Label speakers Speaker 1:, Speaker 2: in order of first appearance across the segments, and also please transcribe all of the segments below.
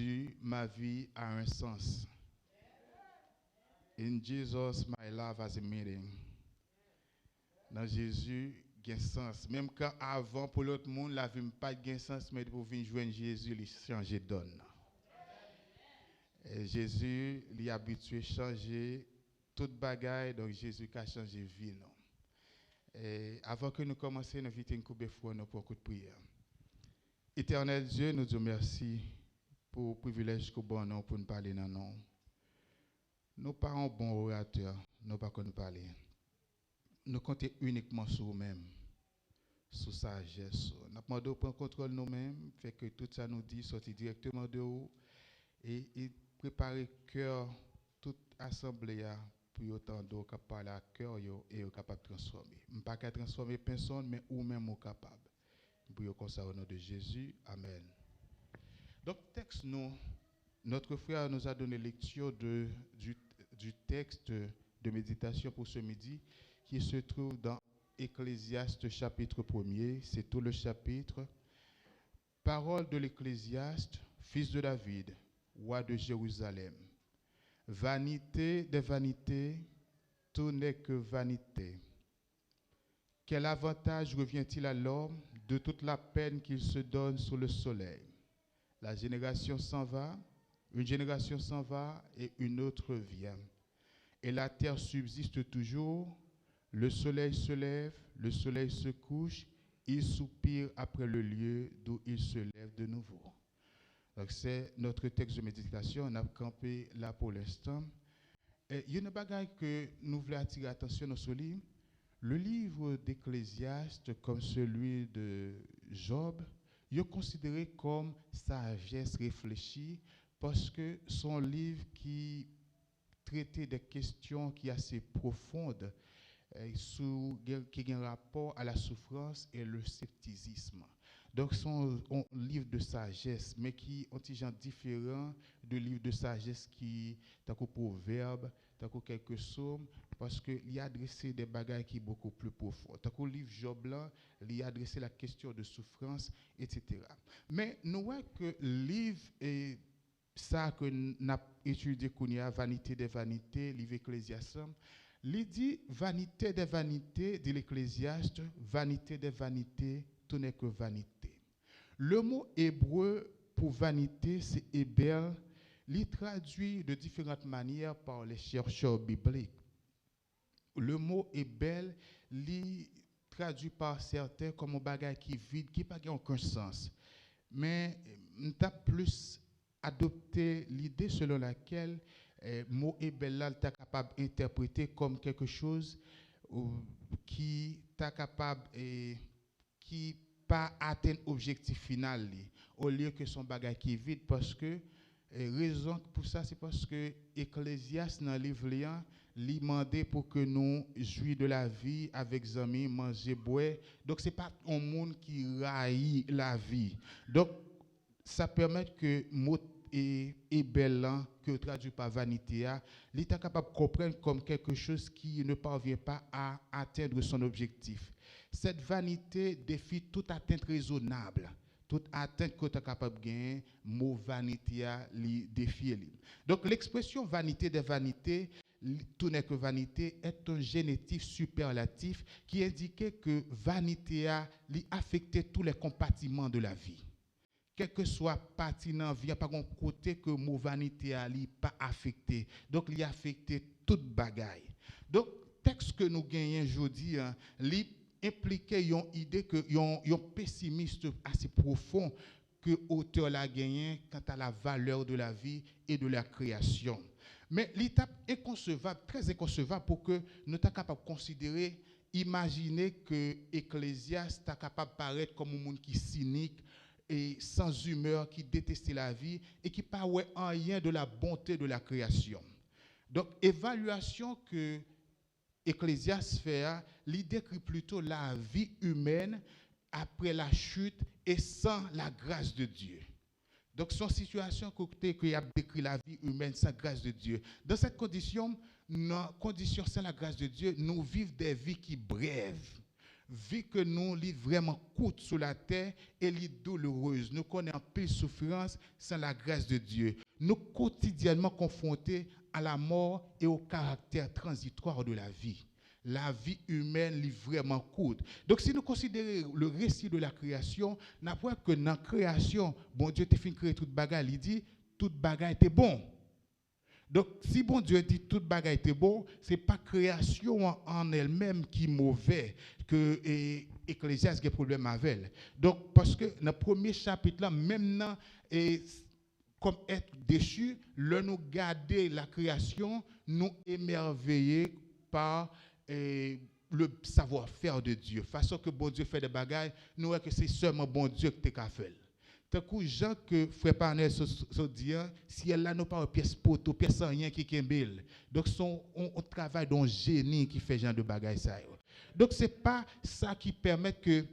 Speaker 1: Jésus, ma vie a un sens. In Jesus, my life has a meaning. Dans Jésus, il y a un sens. Même quand avant, pour l'autre monde, la vie n'a pas de sens, mais pour venir joindre Jésus, il change de donne. Et Jésus, il est habitué à changer toute bagaille, donc Jésus a changé vie. Non? Et avant que nous commencions, nous invitons une coupe de foi pour un coup de prière. Éternel Dieu, nous te merci pour le privilège que bon nom pour nous parler dans nous. Nous pas un bon orateur, nous pas qu'on nous parler. Nous comptons uniquement sur nous-mêmes, sur sagesse. Nous demandons prendre contrôle nous-mêmes, fait que tout ça nous dit sortir directement de vous et préparer cœur toute assemblée pour autant de capable à cœur et capable de transformer. Pas qu'à transformer personne, mais ou même au capable. Pour comme ça au nom de Jésus, amen. Donc texte notre frère nous a donné lecture du texte de méditation pour ce midi qui se trouve dans Ecclésiaste chapitre 1er, c'est tout le chapitre. Parole de l'Ecclésiaste, fils de David, roi de Jérusalem. Vanité des vanités, tout n'est que vanité. Quel avantage revient-il à l'homme de toute la peine qu'il se donne sous le soleil? La génération s'en va, une génération s'en va et une autre vient. Et la terre subsiste toujours, le soleil se lève, le soleil se couche, il soupire après le lieu d'où il se lève de nouveau. Donc c'est notre texte de méditation, on a campé là pour l'instant. Il y a une bagaille que nous voulons attirer l'attention sur ce livre. Le livre d'Ecclésiaste, comme celui de Job, il est considéré comme sagesse réfléchie parce que son livre qui traitait des questions qui sont assez profondes, qui ont un rapport à la souffrance et le scepticisme. Donc, c'est un livre de sagesse, mais qui est un genre différent de livre de sagesse qui est un proverbe, quelques psaumes, parce qu'il a adressé des bagages qui sont beaucoup plus profonds. Tant que le livre Job, là, il a adressé la question de souffrance, etc. Mais nous voyons que le livre est ça que nous avons étudié, Vanité des vanités, livre Ecclésiaste, il dit vanité des vanités, dit l'Ecclésiaste, vanité des vanités, tout n'est que vanité. Le mot hébreu pour vanité, c'est Hebel. Il traduit de différentes manières par les chercheurs bibliques. Le mot Hebel, il traduit par certains comme un bagage qui est vide, qui n'a pas aucun sens. Mais nous avons plus adopté l'idée selon laquelle le mot Hebel est capable d'interpréter comme quelque chose qui est capable qui pas atteindre l'objectif final au lieu que son bagage qui est vide parce que raison pour ça c'est parce que Ecclésiaste dans le livre lui demandé pour que nous jouions de la vie avec amis manger boire donc c'est pas un monde qui raille la vie donc ça permet que mot et belle que traduit par vanité il est capable de comprendre comme quelque chose qui ne parvient pas à atteindre son objectif. Cette vanité défie toute atteinte raisonnable. Toute atteinte que tu es capable de gagner, mot vanité li défie. Donc l'expression vanité des vanités, tout n'est que vanité, est un génitif superlatif qui indiquait que vanité a affecté tous les compartiments de la vie. Quel que soit parti dans la vie, il n'y a pas un côté que mot vanité a pas affecté. Donc il a affecté toute bagaille. Donc texte que nous gagnons aujourd'hui, il impliquait une idée que un pessimiste assez profond que l'auteur l'a gagné quant à la valeur de la vie et de la création. Mais l'étape inconcevable, très inconcevable pour que nous soyons capables de considérer, imaginer que Ecclésiaste est capable de paraître comme un monde qui est cynique et sans humeur, qui détestait la vie et qui ne parlait rien de la bonté de la création. Donc, évaluation que Ecclésiaste fait, il décrit plutôt la vie humaine après la chute et sans la grâce de Dieu. Donc, son situation côté qu'il a décrit la vie humaine sans grâce de Dieu. Dans cette condition sans la grâce de Dieu, nous vivons des vies qui brèves. vie que nous lit vraiment courte sur la terre et lit douloureuse. Nous connaissons pile souffrance sans la grâce de Dieu. Nous quotidiennement confrontés à la mort et au caractère transitoire de la vie. La vie humaine est vraiment courte. Donc, si nous considérons le récit de la création, nous voyons que dans la création, bon Dieu t'a fait créer toute bagaille. Il dit toute bagaille était bon. Donc, si bon Dieu dit toute bagaille était bon, ce n'est pas création en elle-même qui est mauvaise, que Ecclésiaste a un problème avec elle. Donc, parce que dans le premier chapitre, là, même dans, comme être déchu, là, nous garder la création, nous émerveiller par le savoir-faire de Dieu. Façon que bon Dieu fait des bagailles, nous voyons que c'est seulement bon Dieu qui t'a fait. Tant que Jean que frère Parnel se dit, si elle n'a pas une pièce poteau, pièce sans rien qui est donc on travaille dans un génie qui fait genre de bagaille ça. Donc c'est pas ça qui permet que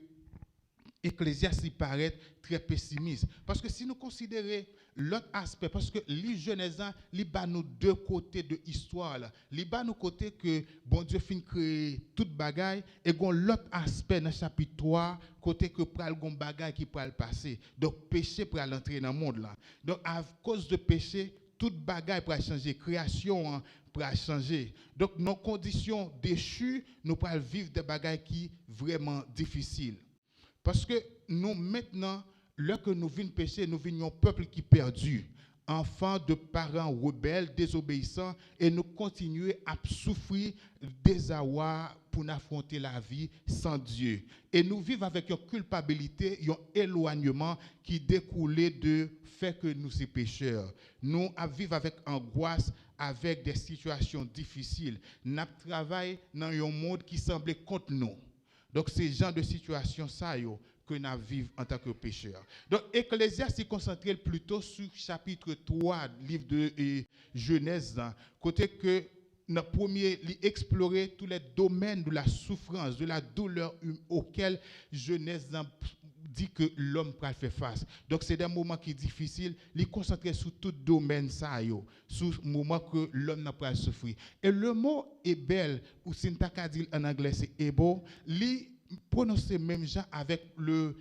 Speaker 1: Ecclésiaste paraît très pessimiste. Parce que si nous considérons l'autre aspect, parce que les Genèse, il y a nous deux côtés de l'histoire. Il y a nous côté que bon Dieu fin créer toute bagaille et l'autre aspect dans le chapitre 3, côté que pral gon bagaille qui pral passer. Donc péché pral entrer dans le monde là. Donc à cause de péché, toute bagaille pral changer, création pral changer. Donc nos conditions déchues, nous pral vivre des bagailles qui vraiment difficiles. Parce que nous, maintenant, lorsque nous venons pécher, nous venons un peuple qui est perdu, enfants de parents rebelles, désobéissants, et nous continuons à souffrir des avoirs pour affronter la vie sans Dieu. Et nous vivons avec une culpabilité, un éloignement qui découle de fait que nous sommes pécheurs. Nous vivons avec angoisse, avec des situations difficiles. Nous travaillons dans un monde qui semblait contre nous. Donc, c'est ce genre de situation ça, que nous vivons en tant que pécheurs. Donc, Ecclésiaste s'est concentré plutôt sur le chapitre 3, livre de Genèse, côté que nous premier explorer tous les domaines de la souffrance, de la douleur auxquels Genèse dit que l'homme peut faire face. Donc, c'est des moments qui sont difficiles. Il est concentré sur tout domaine, ça, sur le moment que l'homme n'a pas souffrir. Et le mot est belle, ou syntaxe en anglais, c'est ebo, il prononcé même gens avec le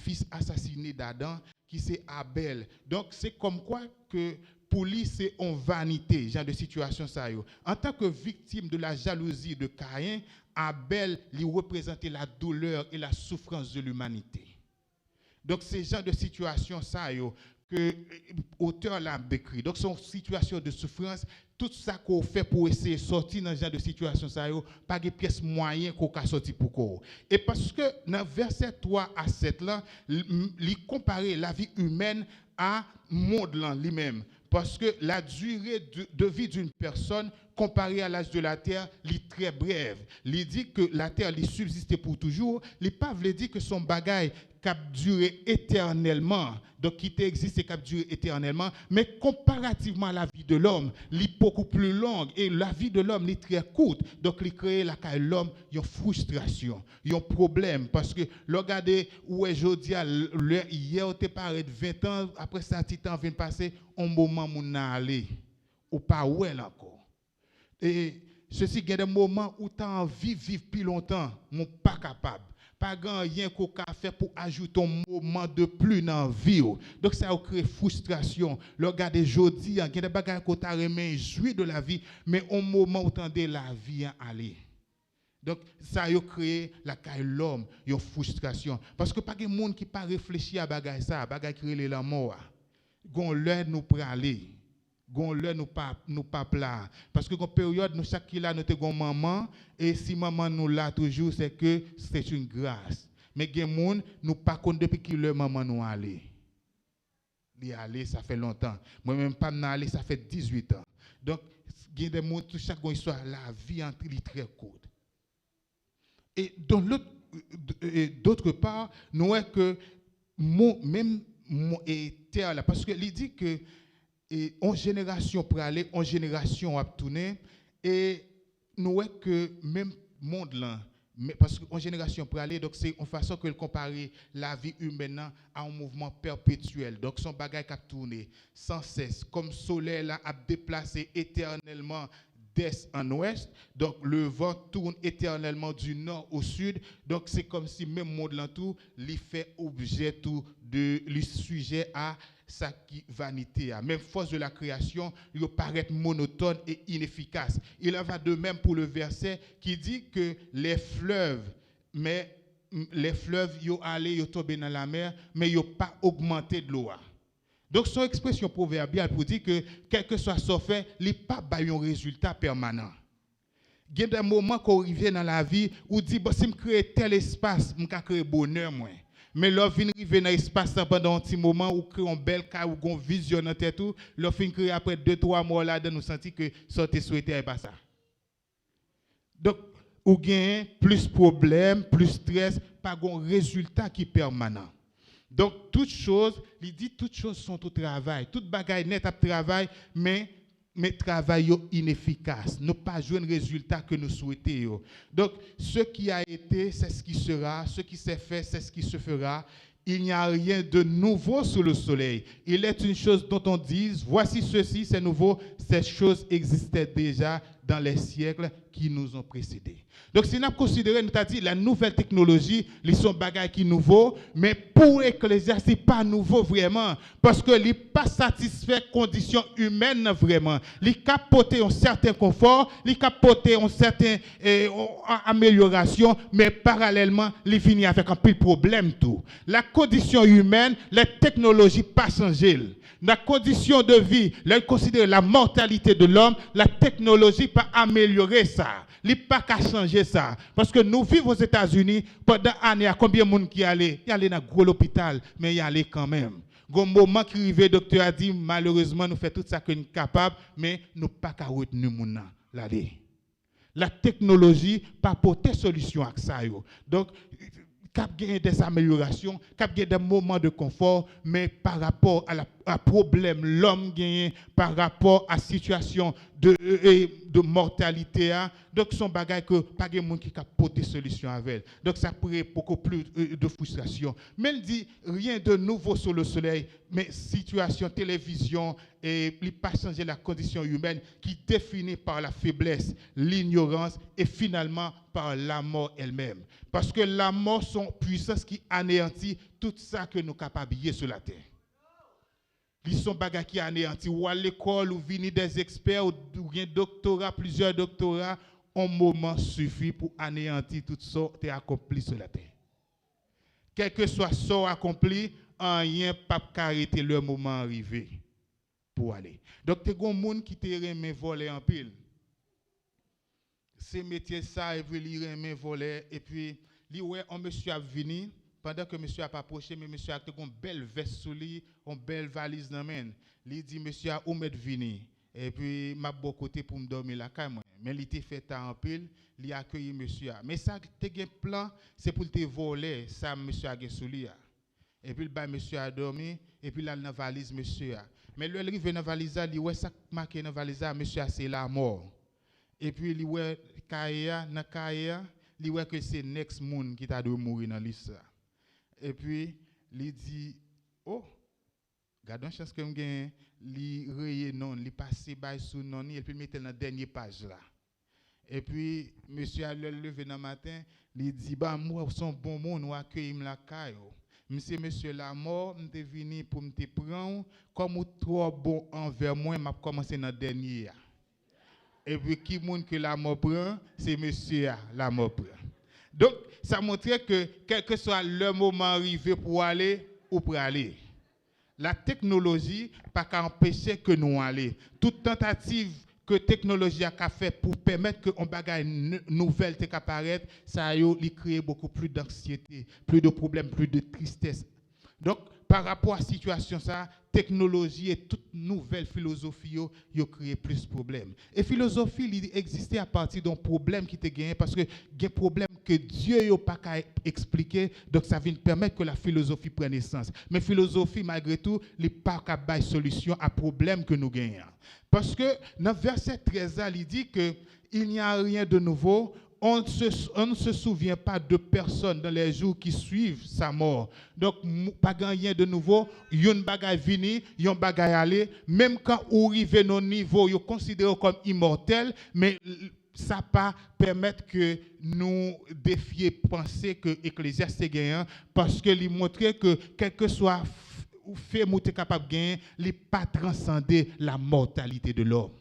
Speaker 1: fils assassiné d'Adam, qui c'est Abel. Donc, c'est comme quoi que pour lui, c'est en vanité, genre de situation, ça. En tant que victime de la jalousie de Caïn, Abel lui représentait la douleur et la souffrance de l'humanité. Donc, c'est ce genre de situation, ça, que l'auteur l'a décrit. Donc, c'est une situation de souffrance. Tout ça qu'on fait pour essayer de sortir dans ce genre de situation, ça, pas de pièces moyennes qu'on a sorti pour quoi. Et parce que dans verset 3 à 7, là, il compare la vie humaine à monde lui-même. Parce que la durée de vie d'une personne, comparée à l'âge de la terre, est très brève. Il dit que la terre subsiste pour toujours. Il pas veut dire que son bagage cap durer éternellement, donc qui existe et cap durer éternellement, mais comparativement à la vie de l'homme, elle est beaucoup plus longue et la vie de l'homme est très courte. Donc il crée la caille l'homme, il y a une frustration, il y a un problème parce que regardez où est aujourd'hui hier on t'est parlé de 20 ans après ça petit temps vient passer un moment où on a allé ou pas où elle encore. Et ceci il y a des moments où tu as envie de vivre plus longtemps, mais pas capable. Pas grand rien qu'on a fait pour ajouter un moment de plus dans la vie. Donc ça a créé frustration. Regardez aujourd'hui, il y a des bagages qu'on a remis jouir de la vie, mais au moment où tendez la vie aller. Donc ça a créé la caille l'homme, une frustration parce que pas de monde qui pas réfléchi à bagage ça, bagage qui est la mort. Gon l'heure nous pour aller. Gon l'heure nous pas plat parce que gon période nous chaque là nous te gon maman et si maman nous là toujours c'est que c'est une grâce mais gen moun nous pas compte depuis que le maman nous aller li aller ça fait longtemps moi même pas aller ça fait 18 ans donc gen des moun tout chaque histoire la vie entre les très courte et dans l'autre d'autre part nous voyons que même et terre là parce que il dit que et en génération pour aller, en génération à tourner, et nous voyons que même monde là, parce qu'en génération pour aller, donc c'est en façon que comparer la vie humaine à un mouvement perpétuel. Donc son bagage qui a tourné sans cesse, comme le soleil là a déplacé éternellement d'est en ouest. Donc, le vent tourne éternellement du nord au sud. Donc, c'est comme si même monde l'entour, il fait objet tout de, le sujet à sa vanité. Même force de la création, il paraît monotone et inefficace. Il en va de même pour le verset qui dit que les fleuves, ils allaient, ils tombent dans la mer, mais ils n'ont pas augmenté de l'eau. Donc, son expression proverbiale pour dire que, quel que soit ce fait, il n'y a pas un résultat permanent. Il y a des moments qu'on arrive dans la vie où on dit, bon, si je crée tel espace, je vais créer bonheur. Moi. Mais là, on arrive dans l'espace pendant un petit moment où on crée un bel cas, où on visionne en tête tout, là, on crée après 2-3 mois là, nous sentir que ça te souhaité n'est pas ça. Donc, ou gain plus de problèmes, plus de stress, pas un résultat qui est permanent. Donc, toutes choses, il dit toutes choses sont au travail. Toute bagaille net à travail, mais travail inefficace. Nous pas jouer un résultat que nous souhaitons. Donc, ce qui a été, c'est ce qui sera. Ce qui s'est fait, c'est ce qui se fera. Il n'y a rien de nouveau sous le soleil. Il est une chose dont on dit, voici ceci, c'est nouveau. Ces choses existaient déjà dans les siècles qui nous ont précédés. Donc, si nous avons considéré, nous avons dit, la nouvelle technologie, ils sont bagages qui sont nouveaux, mais pour l'Ecclésia, ce n'est pas nouveau vraiment, parce que n'est pas satisfait des conditions humaines vraiment. Il capote un certain confort, il capote une certaine amélioration, mais parallèlement, il finit avec un peu de problème tout. La condition humaine, les technologies pas changé. La condition de vie, là, considère la mortalité de l'homme, la technologie pas améliorer ça. Il n'y a pas qu'à changer ça. Parce que nous vivons aux États-Unis, pendant années, il y a combien de monde qui allait? Il y allait dans un gros hôpital, mais il y allait quand même. Au moment qui arrive, le docteur a dit, malheureusement, nous faisons tout ça que nous sommes capables, mais nous ne pouvons pas retenir les gens. La technologie pas porter solution à ça. Donc, cap gagner des améliorations, cap gagner des moments de confort, mais par rapport à problème l'homme gagne par rapport à situation de mortalité, donc son bagage que pas de monde qui cap porter solution avec. Donc ça pourrait beaucoup plus de frustration. Mais il dit rien de nouveau sur le soleil, mais situation télévision et il pas changer la condition humaine qui définit par la faiblesse, l'ignorance et finalement par la mort elle-même. Parce que la mort, son puissance qui anéantit tout ça que nous sommes capables de sur la terre. Ils sont bagages qui anéantit. Ou à l'école, ou venir des experts, ou un doctorat, plusieurs doctorats, un moment suffit pour anéantir tout ça qui est accompli sur la terre. Quel que soit ça accompli, rien pas arrêter le moment arrivé pour aller. Donc, il y a des gens qui te remet voler en pile. Ces métiers ça et puis il remet voler et puis lui ouais on monsieur a venu pendant que monsieur a pas approché mais monsieur a une belle veste sous lui, une belle valise dans main. Il dit monsieur a où mettre vini et puis m'a bon côté pour me dormir là quand même. Mais il était fait en pile, il a accueilli monsieur. Mais ça te un plan, c'est pour te voler ça monsieur a sous lui. Et puis le monsieur a dormi et puis là dans valise monsieur. Mais lui arrive dans valise là, il ouais ça marqué dans valise là monsieur c'est la mort. Et puis, il voit que c'est next monde qui t'a dû mourir dans l'histoire. Et puis, il dit, oh, regardez une chance que je gagne, il raye non, il passe sous non, et puis il met dans la dernière page là. Et puis, monsieur a levé dans le matin, il dit, bah, moi, son bon monde, ou accueillir la caille. Monsieur la mort, je suis venu pour me prendre, comme vous trop bon envers moi, je vais commencer dans le dernier. Et puis, qui montre que la mort prend, c'est monsieur la mort prend. Donc, ça montre que quel que soit le moment arrivé pour aller ou pour aller, la technologie n'a pas empêcher que nous allions. Toute tentative que la technologie a fait pour permettre que on bagaille nouvelle te apparaître, ça a créé beaucoup plus d'anxiété, plus de problèmes, plus de tristesse. Donc, par rapport à la situation, ça, technologie et toute nouvelle philosophie, ils ont créé plus de problèmes. Et philosophie, il existait à partir d'un problème qui était gagné parce que il y a un problème que Dieu n'a pas expliquer, donc ça vient permettre que la philosophie prenne naissance. Mais philosophie, malgré tout, il n'est pas capable de solution à problème que nous gagnons. Parce que dans verset 13, il dit que il n'y a rien de nouveau. on ne se souvient pas de personne dans les jours qui suivent sa mort. Donc, pas rien de nouveau, il y a une bagaille vini, il y a une bagaille aller. Même quand on arrive à nos niveaux, ils sont considérés comme immortels, mais ça pas permettre que nous défier penser que Ecclésiaste est gagnant, parce que il montre que quel que soit fait monter capable de gagner, il n'est pas transcender la mortalité de l'homme.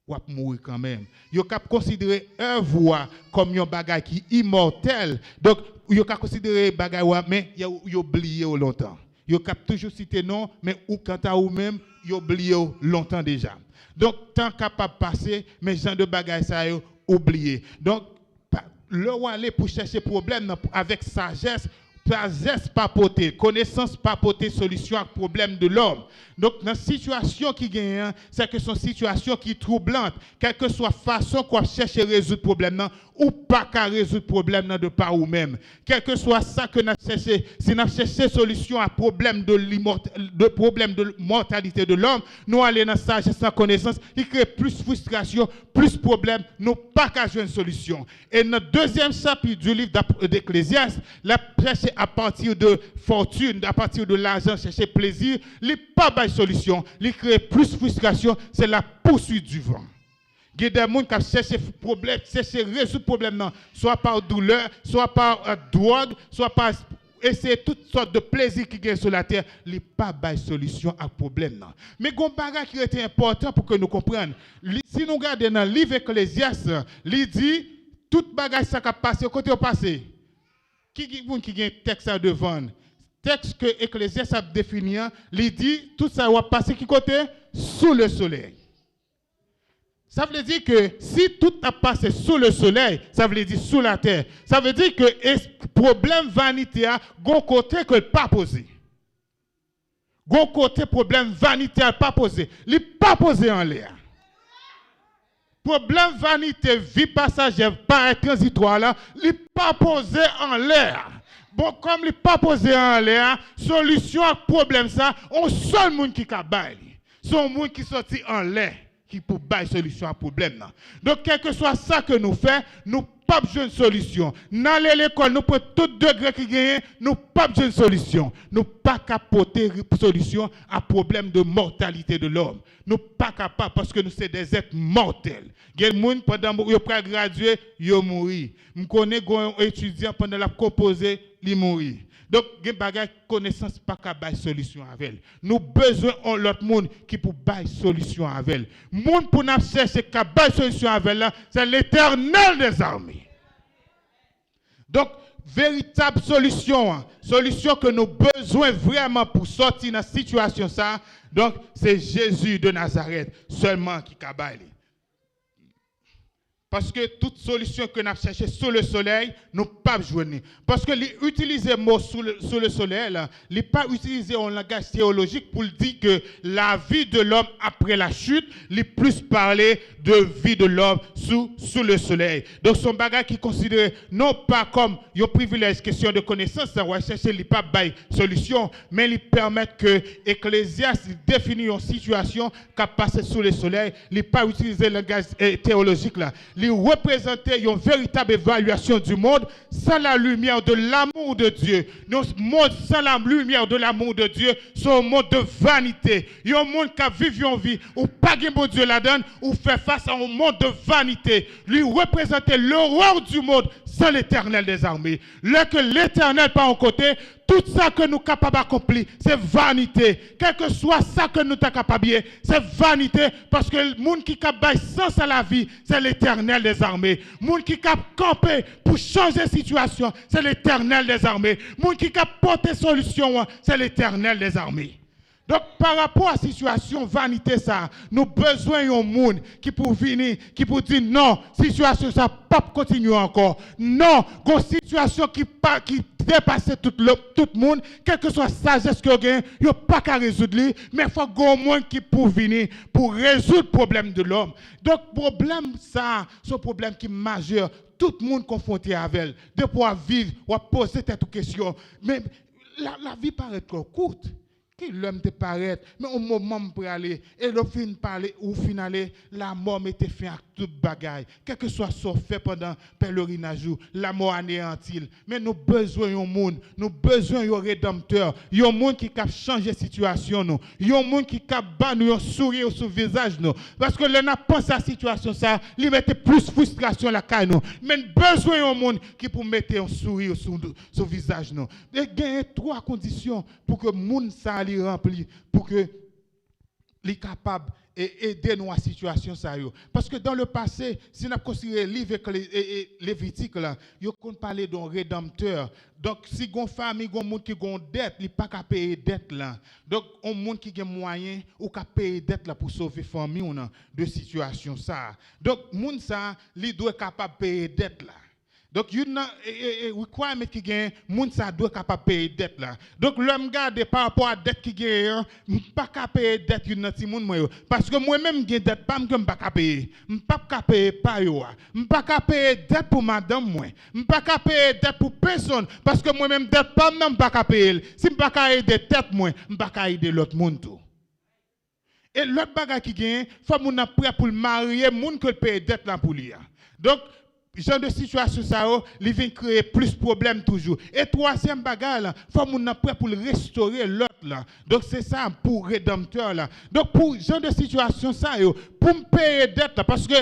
Speaker 1: Ou à mourir quand même. Yo cap considérer œuvre comme un bagage qui est immortel. Donc yo cap considérer bagage mais yo oublié longtemps. Yo cap toujours citer non mais ou quant à ou même yo oublié longtemps déjà. Donc tant capable passer mais genre de bagage ça yo oublié. Donc le aller pour chercher problème avec sagesse pas porter, connaissance pas porter solution à problème de l'homme. Donc, dans la situation qui gagne, c'est que son situation qui est troublante, quelle que soit la façon qu'on cherche à résoudre le problème, ou pas qu'à résoudre le problème de par ou même. Quel que soit ça que nous cherchons, si nous cherchons solution à problème de mortalité de l'homme, nous allons dans la sagesse, dans la connaissance, il crée plus frustration, plus problème, nous pas qu'à jouer une solution. Et dans le deuxième chapitre du livre d'Ecclésiaste, la chercher à partir de fortune, à partir de l'argent, chercher plaisir, il n'est pas de solution, il crée plus frustration, c'est la poursuite du vent. Il y a des gens qui cherchent problème, cherchent résoudre le problème, soit par douleur, soit par drogue, soit par essayer toutes sortes de plaisirs qui sont sur la terre, il n'y a pas de solution à problème. Mais il y a un bagage qui est important pour que nous comprenions. Si nous regardons dans le livre Ecclésiaste, il dit tout bagage ça qui a passé, au côté au passé. Qui a un texte à devant? Texte que Ecclésiaste a défini, il dit tout ça va passer qui côté? Sous le soleil. Ça veut dire que si tout a passé sous le soleil, ça veut dire sous la terre. Ça veut dire que le problème vanité a un côté que pas posé. Un côté problème vanité a pas posé. Il n'est pas posé en l'air. Problème vanité, vie passagère, pas transitoire là, il n'est pas posé en l'air. Bon, comme il n'est pas posé en l'air, solution à problème ça, on seul monde qui a bail. Son monde qui sorti en l'air qui peut bailler solution à problème. Donc, quel que soit ça que nous faisons, nous pas besoin de solution. Dans l'école, nous prenons tout degré qui gagne, nous pas besoin de solution. Nous pas capoter solution à problème de mortalité de l'homme. Nous pas capables parce que nous sommes des êtres mortels. Il y a des gens pendant qu'ils ont gradué, ils ont mouru. Je connais des étudiants pendant la composé, ils mourent. Donc, il y a des connaissances pas qu'à bailler solution avec elle. Nous besoin de l'autre monde qui peut bailler solution avec elle. Le monde pour nous chercher qu'à bailler solution avec elle, c'est l'Éternel des armées. Donc, véritable solution, solution que nous avons besoin vraiment pour sortir de cette situation, ça, donc c'est Jésus de Nazareth seulement qui peut bailler. Parce que toute solution que nous avons cherchée sous le soleil, nous ne pouvons pas jouer. Parce que utiliser le mot sous le soleil, il n'est pas utilisé en langage théologique pour dire que la vie de l'homme après la chute, il est plus parlé de vie de l'homme sous le soleil. Donc son bagage qui est considéré non pas comme un privilège, question de connaissance, ça va chercher, il n'est pas bail solution, mais il permet que Ecclésiaste définit une situation qui a passé sous le soleil, il n'est pas utilisé le langage théologique là. Il représenter une véritable évaluation du monde sans la lumière de l'amour de Dieu. Notre monde sans la lumière de l'amour de Dieu, c'est un monde de vanité. Il y a un monde qui vit une vie où pas de bon Dieu la donne, ou fait face à un monde de vanité. Lui représenter l'horreur du monde sans l'Éternel des armées. Là que l'Éternel pas en côté, tout ça que nous sommes capables d'accomplir, c'est vanité. Quel que soit ça que nous sommes capables, c'est vanité. Parce que le monde qui est capable de sens à la vie, c'est l'Éternel des armées. Le monde qui est capable de camper pour changer la situation, c'est l'Éternel des armées. Le monde qui est capable de porter solution, c'est l'Éternel des armées. Donc, par rapport à la situation vanité, ça, nous avons besoin d'un monde qui peut venir, qui peut dire non, situation ça pas continuer encore. Non, une situation qui dépasse tout le monde, quel que soit la sagesse que vous avez, il n'y a pas qu'à résoudre, mais il faut qu'il y ait un monde qui peut venir pour résoudre le problème de l'homme. Donc, le problème, ça, c'est un problème qui est majeur. Tout le monde confronté avec elle. De pouvoir vivre, ou poser cette question. Mais la vie paraît trop courte. Qui l'homme te paraît, mais au moment pour aller, et le fin parler ou finaler, la mort m'était fait à toute bagaille. Quel que soit ce fait pendant pèlerinage, la mort anéantit. Mais nous besoin d'un monde, nous besoin d'un rédempteur, un monde qui cap changer la situation, nous, un monde qui cap ban nous un sourire sur le visage, nous. Parce que là, n'a pensé à la situation, ça, lui mettait plus frustration la caille, nous. Mais besoin d'un monde qui pour mettre un sourire sur le visage, nous. Et il y a 3 conditions pour que le monde ça li rempli pour que les capables et aider nous à situation ça yo. Parce que dans le passé, si on a considéré livre Lévitique là, yo qu'on parler d'un rédempteur. Donc si gon famille, gon monde qui gon dette, il pas qu'à payer dette là. Donc on monde qui a moyen ou qu'à payer dette là pour sauver famille ou non de situation ça. Donc monde ça, li doit capable payer dette là. Donc, il y a un requirement qui gagne, moun ça doit capable payer dette là. Donc, l'homme garde par rapport à dette qui gagne, pas capable payer dette une petit monde moi parce que moi-même j'ai dette pas me pas capable payer. Pas capable payer pas yo. Pas capable payer dette pour madame moi. Pas capable payer dette pour personne parce que moi-même dette pas même pas capable payer. Si pas capable aider tête moi, pas capable aider l'autre monde tout. Et l'autre bagage qui gagne, faut moun prêt pour le marier, moun que payer dette là pour lui. Donc genre de situation ça il vient créer plus de problèmes toujours. Et troisième bagage là, faut moun prêt pour le restaurer l'autre là. Donc c'est ça pour rédempteur là. Donc pour genre de situation ça pour me payer dette là, parce que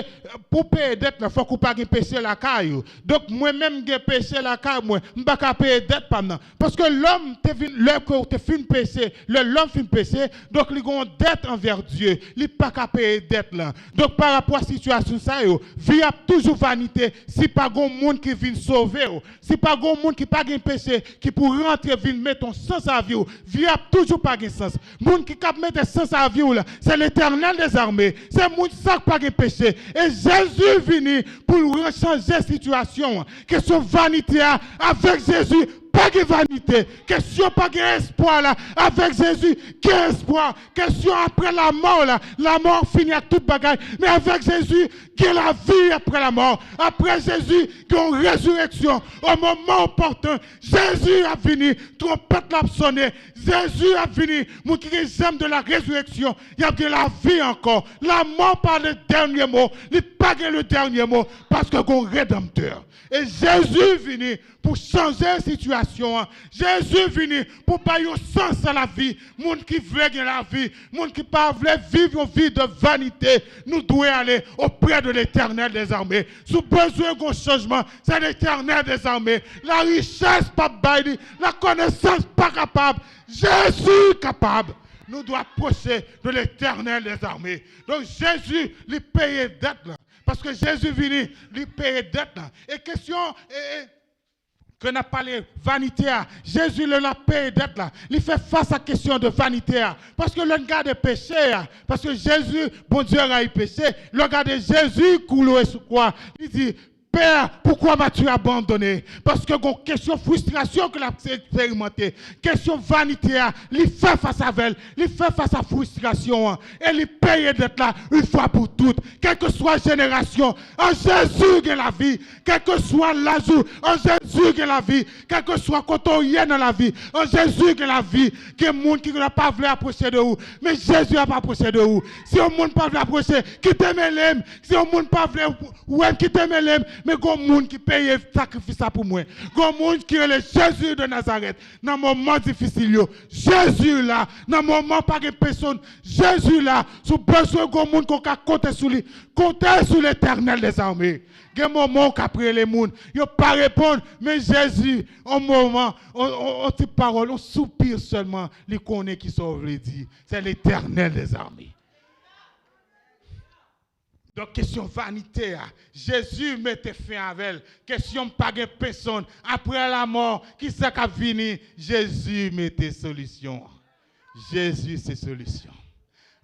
Speaker 1: pour payer dette là faut qu'on pas péché la caille. Donc moi même j'ai péché la caille moi, m'pas ka payer dette pas non. Parce que l'homme te fin péché, l'homme fin péché, donc il a une dette envers Dieu, il pas ka payer dette là. Donc par rapport à la situation ça vie a toujours vanité. Si pas grand monde qui vient sauver, si pas grand monde qui pas gain péché, qui pour rentrer vient mettre ton sens à vie, vie a toujours pas gain sens. Monde qui cap mettre sens à vie là, c'est l'Éternel des armées. C'est monde ça pas gain péché. Et Jésus venu pour changer la situation. Question vanité avec Jésus. Pas de vanité. Question pas d'espoir là. Avec Jésus, quel espoir. Question après la mort là. La mort finit à toute bagaille. Mais avec Jésus, quelle la vie après la mort. Après Jésus, quelle résurrection. Au moment opportun, Jésus a venu. Trompette l'a sonné. Jésus a venu. Mon qui j'aime de la résurrection. Il y a de la vie encore. La mort par le dernier mot. Il pas le dernier mot. Parce que qu'on rédempteur. Et Jésus est venu pour changer la situation. Jésus est venu pour pas un sens à la vie. Monde qui veut gagner la vie, monde qui pas veut vivre une vie de vanité, nous devons aller auprès de l'Éternel des armées. Si besoin d'un changement, c'est l'Éternel des armées. La richesse pas baille, la connaissance pas capable. Jésus est capable. Nous devons approcher de l'Éternel des armées. Donc Jésus lui paye dette là. Parce que Jésus est venu lui payer dette là. Et question que n'a parlé vanité Jésus le la paye dette là. Il fait face à la question de vanité parce que le gars de péché parce que Jésus bon Dieu a eu péché, le gars de Jésus coulé sur quoi? Il dit Père, pourquoi m'as-tu abandonné? Parce que une question frustration que l'a expérimenté, question vanité, il fait face à elle, il fait face à la frustration, et il paye d'être là une fois pour toutes, quelle que soit la génération, en Jésus que la vie, quel que soit l'âge, en Jésus que la vie, quel que soit quand on y est dans la vie, en Jésus que la vie, que le monde qui n'a pas voulu approcher de vous, mais Jésus n'a pas approché de vous. Si le monde pas voulu approcher, quittez mes lèvres, si le monde pas voulu, ouais, quittez mes lèvres, mais il y a des gens qui payent sacrifice pour moi. Il y a des gens qui ont le Jésus de Nazareth. Dans un moment difficile, Jésus là. Dans un moment pas de personne, Jésus là. Si besoin de gens qui ont compter sur lui, compter sur l'Éternel des armées. Il y a des moments qu'après les gens, ils ne pas répondre. Mais Jésus, au moment, on dit parole, on soupire seulement. Il connaît qui sauve les dit. C'est l'Éternel des armées. Donc, question vanité, Jésus mettait fin avec elle. Question pas de personne. Après la mort, qui s'est venu? Jésus mettait solution. Jésus, c'est solution.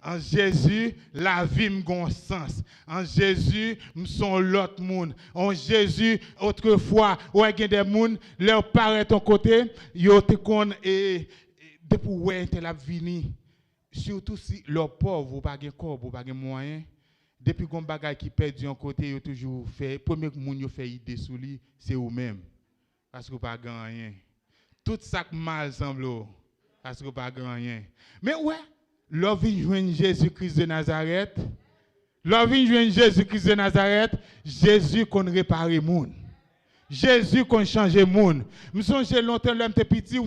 Speaker 1: En Jésus, la vie a un sens. En Jésus, nous sommes l'autre monde. En Jésus, autrefois, il y a des gens, leur paraît ton côté, ils ont été et depuis où ils sont venus. Surtout si leur pauvre, ou pas de corps, ou pas de moyens. Depuis qu'on bagaille qui perd d'un côté, il toujours fait premier monde fait idée sur lui, c'est vous même parce que pas rien. Tout ça mal semble Parce que pas grand rien. Mais ouais, l'on vient joindre Jésus-Christ de Nazareth. L'on vient joindre Jésus-Christ de Nazareth. Jésus qu'on répare le monde. Jésus qu'on change le monde. Je me souviens longtemps, l'homme était petit, ou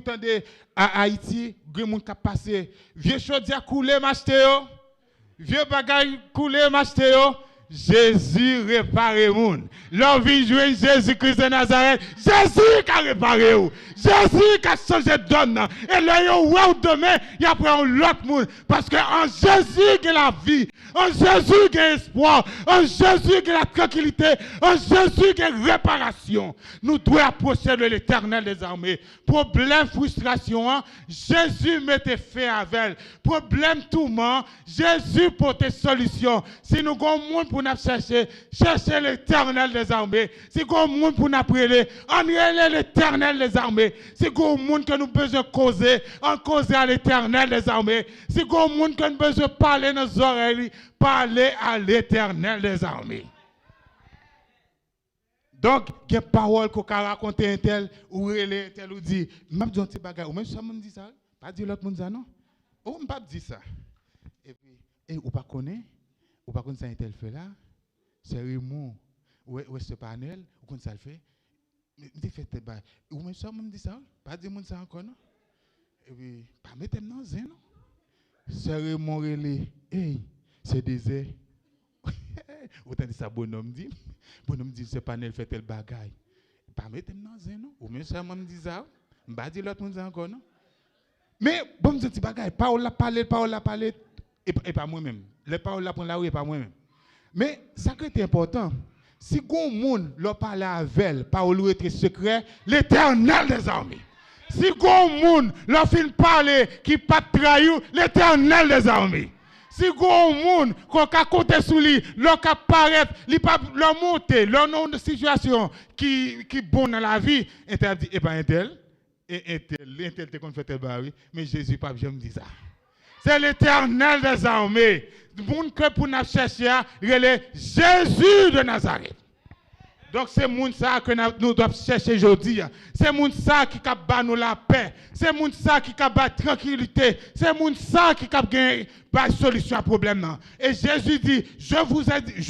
Speaker 1: à Haïti, il y a des gens qui passé. Vieux chose a coulé, m'acheter. Vieux bagaille coulé, m'acheter. Jésus répare le monde. L'on vient jouer Jésus-Christ de Nazareth. Jésus qui a réparé. Jésus qui a changé de donne. Et là, il y a demain, il y a pris l'autre monde. Parce qu'en Jésus, il y a la vie. En Jésus, il y a l'espoir. En Jésus, il y a la tranquillité. En Jésus, il y a la réparation. Nous devons approcher de l'Éternel des armées. Problème, frustration, Jésus mettait fait avec. Problème, tourment, Jésus portait solution. Si nous avons monde pour nous chercher l'Éternel des armées. Si nous avons monde pour nous prier, on l'Éternel des armées. Si nous avons monde que nous besoin causer, on cause à l'Éternel des armées. Si nous avons monde que nous besoin parler dans nos oreilles, parler à l'Éternel des armées. Donc, il y a des paroles qu'on a racontées un tel, ou un tel, ou dit, je vais dire un petit bagage, ou même si je dis ça, pas dire l'autre monde ça, non? Ou je ne pas dire ça. Et puis, ou pas connaître ça un tel fait là, c'est Raymond, ou ce panel, ou qu'on ça le fait, je fais tes bagage. Ou même si je dis ça, pas dire ça encore, non? Et puis, pas mettre dans le zin, non? C'est Raymond relé, hey, c'est désert. Autant de ça, bonhomme dit, ce panel fait tel bagaille. Pas mettre dans zin, non? Ou même si je dis ça, je ne pas dire l'autre monde encore, non? Mais, bon, je dis bagaille, parole la parler, et pas moi-même. Les paroles la prendre la rue et pas moi-même. Mais, ça qui est important, si un monde leur parle avec, parole est secret, l'Éternel des armées. Si un monde leur fin parler qui pas trahir, l'Éternel des armées. Si un monde qu'on a compté sur lui, leur apparaît, leur monter, leur nom de situation qui bon dans la vie, interdit et pas un tel te qu'on fait tel bari, mais Jésus pas jamais dit ça. C'est l'Éternel des armées. Moun que pour nous chercher, il est Jésus de Nazareth. Donc c'est moun ça que nous devons chercher aujourd'hui. C'est moun ça qui cap nous la paix. C'est moun ça qui cap la tranquillité. C'est moun ça qui cap gagner la solution à problème. Et Jésus dit, je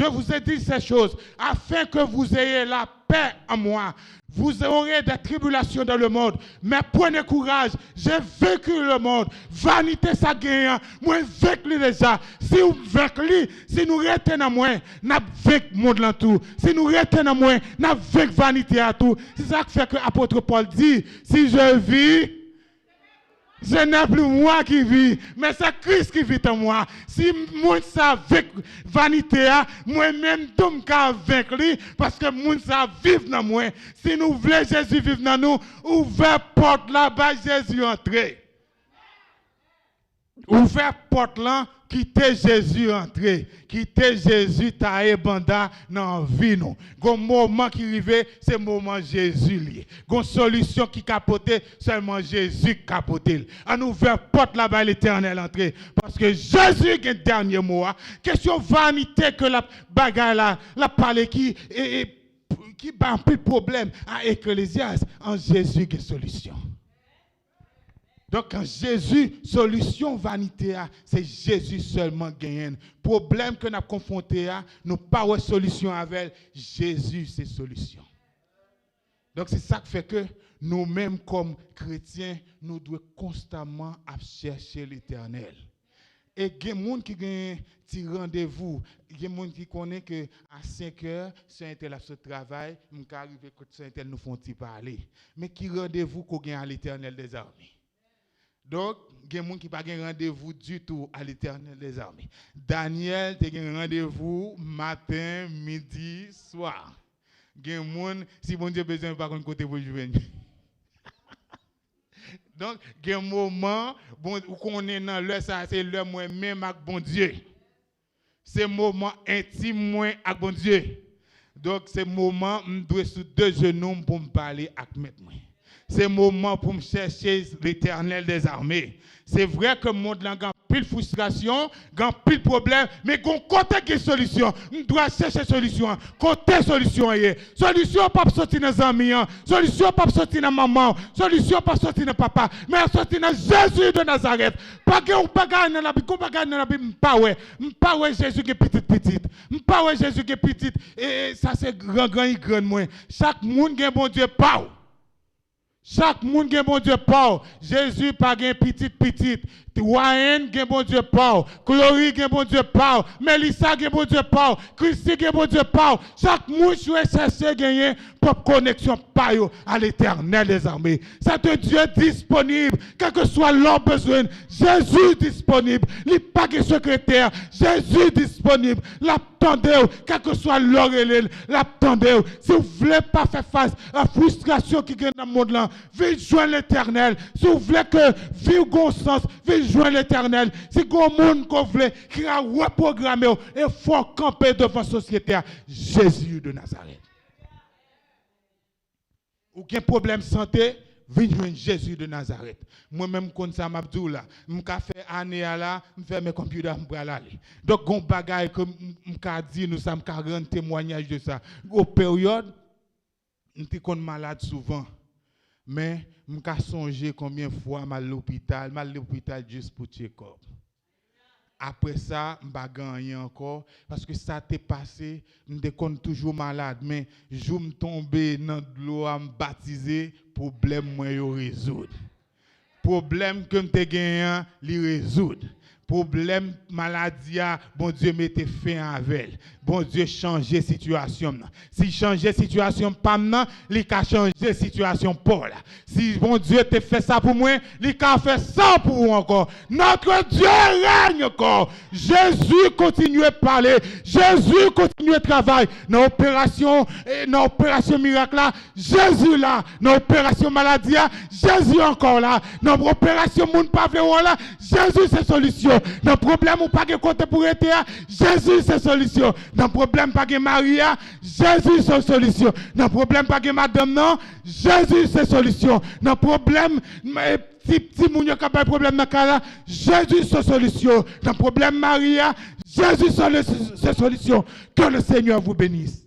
Speaker 1: vous ai dit ces choses afin que vous ayez la paix en moi. Vous aurez des tribulations dans le monde, mais prenez courage, j'ai vécu le monde. Vanité ça gagne, moi vécu déjà. Si vous vécu, si nous retenons moins, nous vécu le monde là tout. Si nous retenons moins, nous vécu vanité à tout. C'est ça que fait que l'apôtre Paul dit, si je vis, ce n'est plus moi qui vis, mais c'est Christ qui vit en moi. Si moi ça avec vanité, moi-même je suis avec lui, parce que moi ça vit dans moi. Si nous voulons Jésus vivre dans nous, ouvrez porte là-bas, Jésus entrer. Ouvrez porte là, quittez Jésus entrer. Quittez Jésus tailler banda dans vie nous. Gon moment qui arrive, c'est moment Jésus lié. Gon solution qui capote, seulement Jésus capote. On ouvre porte là-bas l'Éternel entrer parce que Jésus est le dernier mot. Question vanité que la bagarre là, la parler qui bat un peu de problème à Ecclésiaste, en Jésus qui solution. Donc, quand Jésus, solution vanité, c'est Jésus seulement gagne. Problème que nous avons confronté, nous n'avons pas de solution avec Jésus, c'est solution. Donc, c'est ça qui fait que nous-mêmes, comme chrétiens, nous devons constamment chercher l'Éternel. Et il y a des gens qui ont un petit rendez-vous. Il y a des gens qui connaissent qu'à 5 heures, si un tel a ce travail, nous arrivons à un tel nous font parler. Mais qui rendez-vous qu'on a à l'Éternel des armées? Donc, il y a des gens qui n'ont pas de rendez-vous du tout à l'Éternel des armées. Daniel, tu as un rendez-vous matin, midi, soir. Il y a des gens, si bon Dieu a besoin, pas de côté pour jouer. Donc, il y a un moment où on est dans l'heure, ça c'est l'heure moi-même avec bon Dieu. C'est un moment intime moi avec bon Dieu. Donc, c'est un moment où je dois sur deux genoux pour me parler avec maître. C'est moment pour me chercher l'Éternel des armées. C'est vrai que le monde a pile frustration, pile problème, mais qu'on côté qui solution, on doit chercher solution. Côté solution solution pas sortir dans amis, solution pas sortir dans maman, solution pas sortir dans papa, mais sortir dans Jésus de Nazareth. Pas que on pas gagner dans la Bible, pas gagner dans la Bible, pas ouais Jésus qui est petit, pas ouais Jésus qui est petit et ça c'est grand moins. Chaque monde qui est bon Dieu pas. Chaque monde qui est bon Dieu pas. Jésus pas gain petit. Wayne qui est bon Dieu pas. Chloé qui est bon Dieu pas. Melissa qui est bon Dieu pas. Christy qui est bon Dieu pas. Chaque monde qui chercher gagner pour connexion pas à l'Éternel des armées. C'est un Dieu disponible, quel que soit leur besoin. Jésus disponible. Il n'est pas que secrétaire. Jésus disponible. L'attendez, quel que soit leur élève. L'attendez. Si vous ne voulez pas faire face à la frustration qui est dans le monde là, veuillez joindre l'Éternel. Si vous voulez que vie ait sens, veuillez joindre l'Éternel. Si vous avez un monde que vous voulez, qui a reprogrammé, il faut camper devant la société. Jésus de Nazareth. Ou qu'il y a un problème de santé, venez joindre Jésus de Nazareth. Moi-même, comme ça, je dis là, je fais année là, je fais mes computers, je vais aller. Donc, il y a des bagages que je dis, nous sommes 40 témoignages de ça. Au période, je suis malade souvent. Mais je me songer combien de fois mal à l'hôpital juste pour check-up. Après ça, je ne gagner encore parce que ça t'est passé, je suis toujours malade mais je me tomber dans l'eau à me baptiser, problème moi résoudre. Problème que je gagné, li résoudre. Problème maladie, bon Dieu mette fin avec. Bon Dieu changer situation. Si changer situation pas maintenant, il a changer situation pour là. Si bon Dieu te fait ça pour moi, il a fait ça pour vous encore. Notre Dieu règne encore. Jésus continue à parler. Jésus continue à travailler. Dans l'opération miracle là, Jésus là. Dans l'opération maladie, Jésus encore là. Dans l'opération moun pas là, Jésus c'est solution. Dans le problème ou pas de côté pour être, Jésus c'est solution. Dans le problème pas de Maria, Jésus c'est solution. Dans le problème pas de madame non, Jésus c'est solution. Dans le problème petit moun yo capable problème dans cas Jésus c'est solution. Dans le problème Maria, Jésus c'est solution. Que le Seigneur vous bénisse.